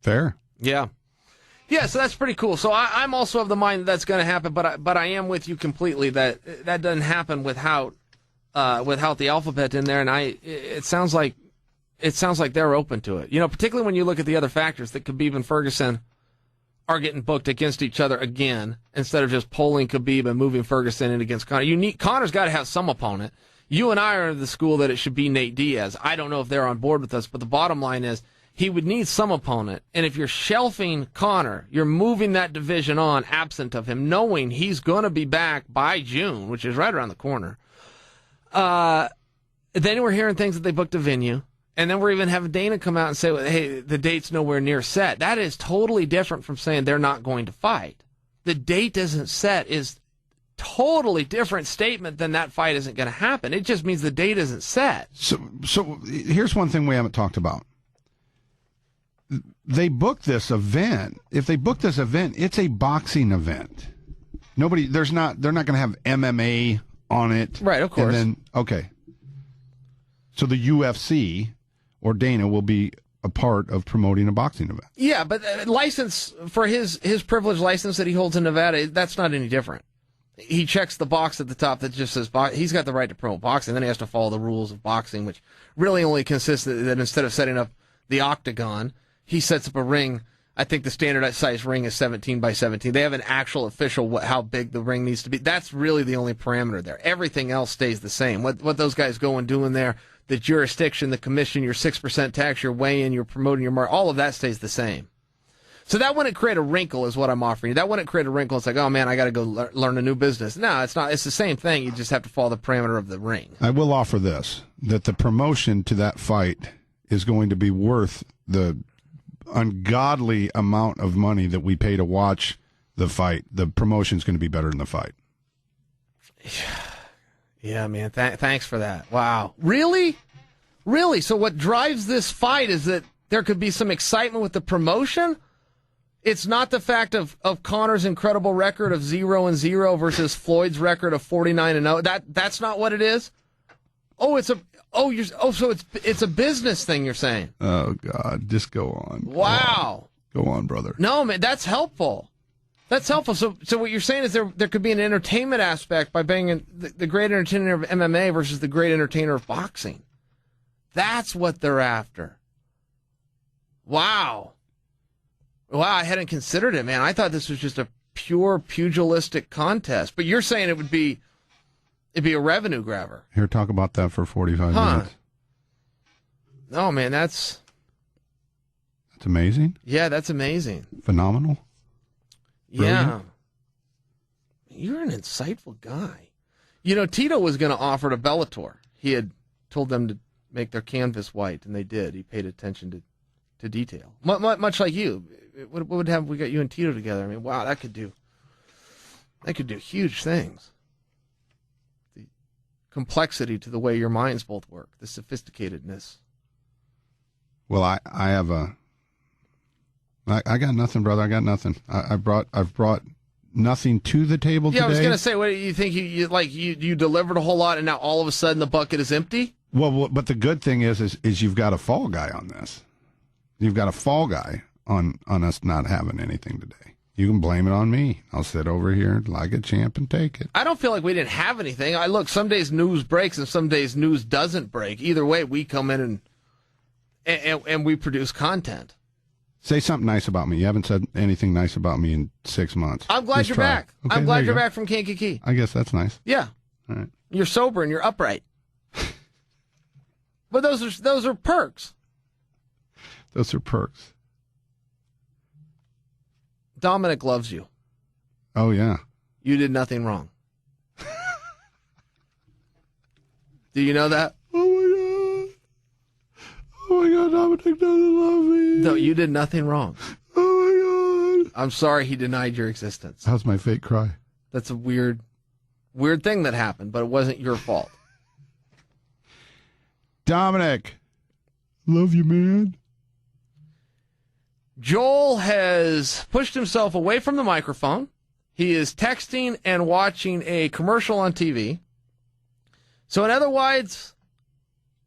Fair. Yeah. Yeah, so that's pretty cool. So I'm also of the mind that's going to happen, but I am with you completely that doesn't happen without the alphabet in there, and it sounds like they're open to it. Particularly when you look at the other factors that Khabib and Ferguson are getting booked against each other again instead of just polling Khabib and moving Ferguson in against Conor. Conor's got to have some opponent. You and I are of the school that it should be Nate Diaz. I don't know if they're on board with us, but the bottom line is he would need some opponent. And if you're shelving Conor, you're moving that division on absent of him, knowing he's going to be back by June, which is right around the corner. Then we're hearing things that they booked a venue. And then we're even having Dana come out and say, hey, the date's nowhere near set. That is totally different from saying they're not going to fight. The date isn't set is totally different statement than that fight isn't going to happen. It just means the date isn't set. So here's one thing we haven't talked about. They booked this event. If they book this event, it's a boxing event. They're not going to have MMA on it. Right, of course. And then, okay. So the UFC or Dana will be a part of promoting a boxing event. Yeah, but license for his privileged license that he holds in Nevada, that's not any different. He checks the box at the top that just says he's got the right to promote boxing. Then he has to follow the rules of boxing, which really only consists that instead of setting up the octagon, he sets up a ring. I think the standard size ring is 17 by 17. They have an actual official how big the ring needs to be. That's really the only parameter there. Everything else stays the same. What those guys go and do in there, the jurisdiction, the commission, your 6% tax, your weigh-in, your promoting your mark, all of that stays the same. So that wouldn't create a wrinkle is what I'm offering you. That wouldn't create a wrinkle. It's like, oh, man, I got to go learn a new business. No, it's not. It's the same thing. You just have to follow the parameter of the ring. I will offer this, that the promotion to that fight is going to be worth the ungodly amount of money that we pay to watch the fight. The promotion is going to be better than the fight. Yeah, man. Thanks for that. Wow. Really? Really? So what drives this fight is that there could be some excitement with the promotion? It's not the fact of Conor's incredible record of 0-0 versus Floyd's record of 49-0. That's not what it is? So it's a business thing you're saying. Oh God, just go on. Wow. Go on, brother. No, man, that's helpful. That's helpful. So what you're saying is there could be an entertainment aspect by banging the great entertainer of MMA versus the great entertainer of boxing. That's what they're after. Wow. Wow, I hadn't considered it, man. I thought this was just a pure pugilistic contest. But you're saying it'd be a revenue grabber. Here, talk about that for 45 minutes. No, man, that's amazing. Yeah, that's amazing. Phenomenal. Brilliant. Yeah. You're an insightful guy. Tito was going to offer to Bellator. He had told them to make their canvas white, and they did. He paid attention to detail. Much like you. What would have we got you and Tito together? I mean, wow, that could do huge things. The complexity to the way your minds both work, the sophisticatedness. Well, I got nothing, brother. I got nothing. I've brought nothing to the table today. Yeah, I was going to say, what do you think? You delivered a whole lot, and now all of a sudden the bucket is empty? Well, but the good thing is you've got a fall guy on this. You've got a fall guy on us not having anything today. You can blame it on me. I'll sit over here like a champ and take it. I don't feel like we didn't have anything. Look, some days news breaks and some days news doesn't break. Either way, we come in and we produce content. Say something nice about me. You haven't said anything nice about me in 6 months. I'm glad you're back. Okay, I'm glad you're back from Kankakee. I guess that's nice. Yeah. All right. You're sober and you're upright. But those are perks. Those are perks. Dominic loves you. Oh, yeah. You did nothing wrong. Do you know that? Oh, my God. Oh, my God, Dominic doesn't love me. No, you did nothing wrong. Oh, my God. I'm sorry he denied your existence. How's my fake cry? That's a weird thing that happened, but it wasn't your fault. Dominic, love you, man. Joel has pushed himself away from the microphone. He is texting and watching a commercial on TV. So in other words,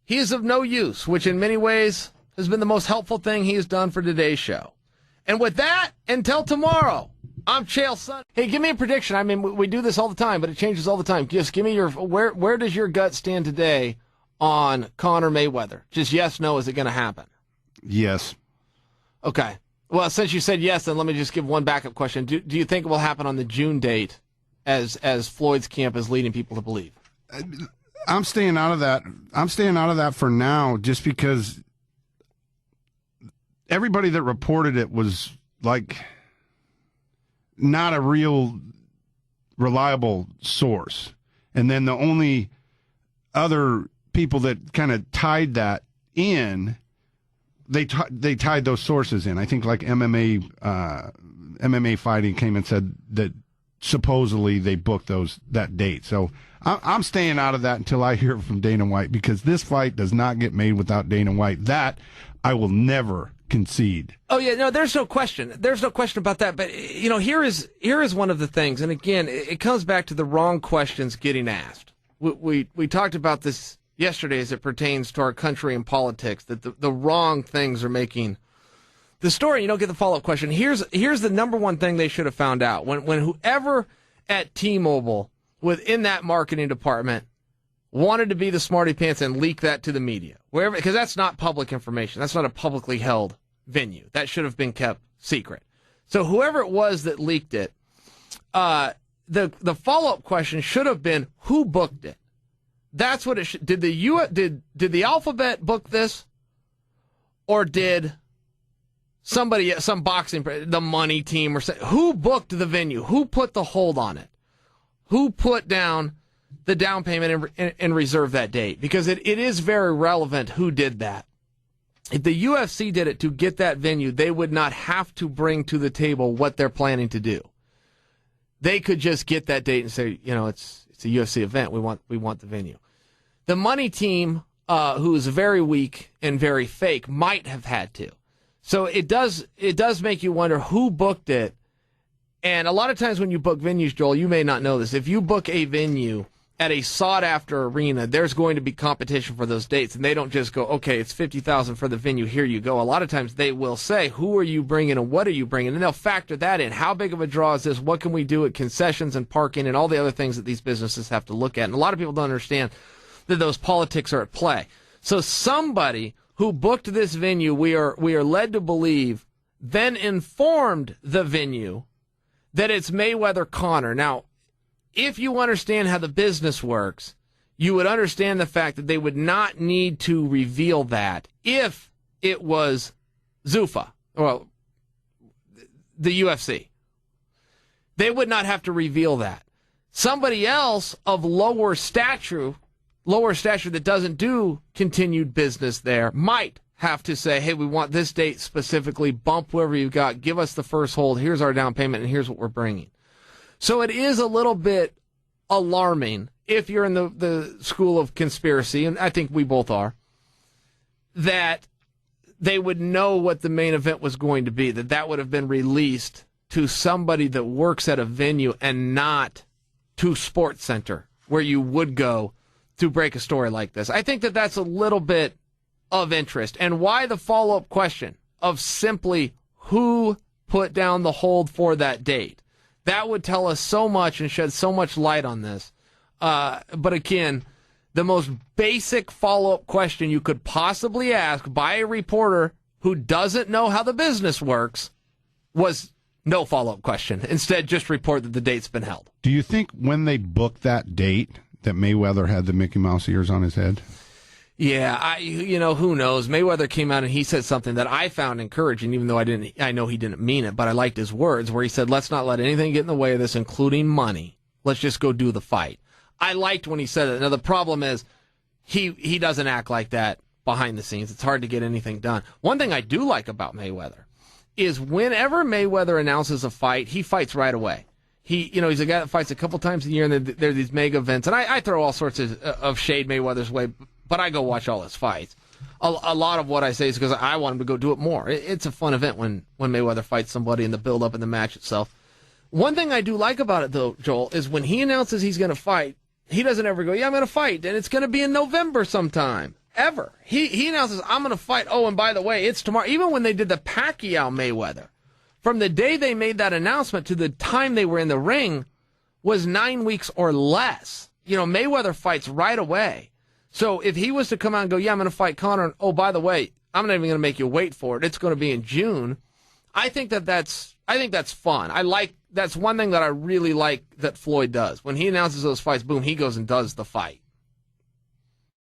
he is of no use, which in many ways has been the most helpful thing he has done for today's show. And with that, until tomorrow, I'm Chael Sun. Hey, give me a prediction. I mean, we do this all the time, but it changes all the time. Just give me your where does your gut stand today on Conor Mayweather? Just yes, no, is it going to happen? Yes. Okay. Well, since you said yes, then let me just give one backup question. Do you think it will happen on the June date, as Floyd's camp is leading people to believe? I'm staying out of that. I'm staying out of that for now, just because everybody that reported it was like not a real reliable source. And then the only other people that kind of tied that in, they tied those sources in. I think like MMA Fighting came and said that supposedly they booked that date. So I'm staying out of that until I hear from Dana White, because this fight does not get made without Dana White. That I will never concede. Oh yeah, no, there's no question. There's no question about that. But here is one of the things, and again, it comes back to the wrong questions getting asked. We talked about this yesterday as it pertains to our country and politics, that the wrong things are making the story. You don't get the follow-up question. Here's the number one thing they should have found out. When whoever at T-Mobile within that marketing department wanted to be the smarty pants and leak that to the media, wherever, because that's not public information. That's not a publicly held venue. That should have been kept secret. So whoever it was that leaked it, the follow-up question should have been, who booked it? That's what it should. Did the Alphabet book this, or did somebody, some boxing, the money team, or who booked the venue? Who put the hold on it? Who put down the down payment and reserved that date? Because it is very relevant who did that. If the UFC did it to get that venue, they would not have to bring to the table what they're planning to do. They could just get that date and say, it's a UFC event. We want the venue. The money team, who is very weak and very fake, might have had to. So it does make you wonder who booked it. And a lot of times when you book venues, Joel, you may not know this. If you book a venue at a sought-after arena, there's going to be competition for those dates, and they don't just go, okay, it's $50,000 for the venue, here you go. A lot of times they will say, who are you bringing and what are you bringing? And they'll factor that in. How big of a draw is this? What can we do at concessions and parking and all the other things that these businesses have to look at? And a lot of people don't understand that those politics are at play. So somebody who booked this venue, we are led to believe, then informed the venue that it's Mayweather-Conor. Now, if you understand how the business works, you would understand the fact that they would not need to reveal that if it was Zuffa, or the UFC. They would not have to reveal that. Somebody else of lower stature that doesn't do continued business there might have to say, hey, we want this date specifically, bump whoever you've got, give us the first hold, here's our down payment, and here's what we're bringing. So it is a little bit alarming if you're in the school of conspiracy, and I think we both are, that they would know what the main event was going to be, that would have been released to somebody that works at a venue and not to Sports Center, where you would go to break a story like this. I think that that's a little bit of interest. And why the follow-up question of simply who put down the hold for that date? That would tell us so much and shed so much light on this. But again, the most basic follow-up question you could possibly ask by a reporter who doesn't know how the business works was no follow-up question. Instead, just report that the date's been held. Do you think when they booked that date that Mayweather had the Mickey Mouse ears on his head? Yeah, who knows? Mayweather came out and he said something that I found encouraging, even though I know he didn't mean it, but I liked his words, where he said, let's not let anything get in the way of this, including money. Let's just go do the fight. I liked when he said it. Now, the problem is he doesn't act like that behind the scenes. It's hard to get anything done. One thing I do like about Mayweather is whenever Mayweather announces a fight, he fights right away. He's a guy that fights a couple times a year, and there are these mega events. And I throw all sorts of shade Mayweather's way, but I go watch all his fights. A lot of what I say is because I want him to go do it more. It's a fun event when Mayweather fights somebody and the build-up and the match itself. One thing I do like about it, though, Joel, is when he announces he's going to fight, he doesn't ever go, yeah, I'm going to fight, and it's going to be in November sometime. Ever. He announces, I'm going to fight. Oh, and by the way, it's tomorrow. Even when they did the Pacquiao-Mayweather, from the day they made that announcement to the time they were in the ring was 9 weeks or less. You know, Mayweather fights right away. So if he was to come out and go, yeah, I'm going to fight Conor, and oh, by the way, I'm not even going to make you wait for it. It's going to be in June. I think that's fun. That's one thing that I really like that Floyd does. When he announces those fights, boom, he goes and does the fight.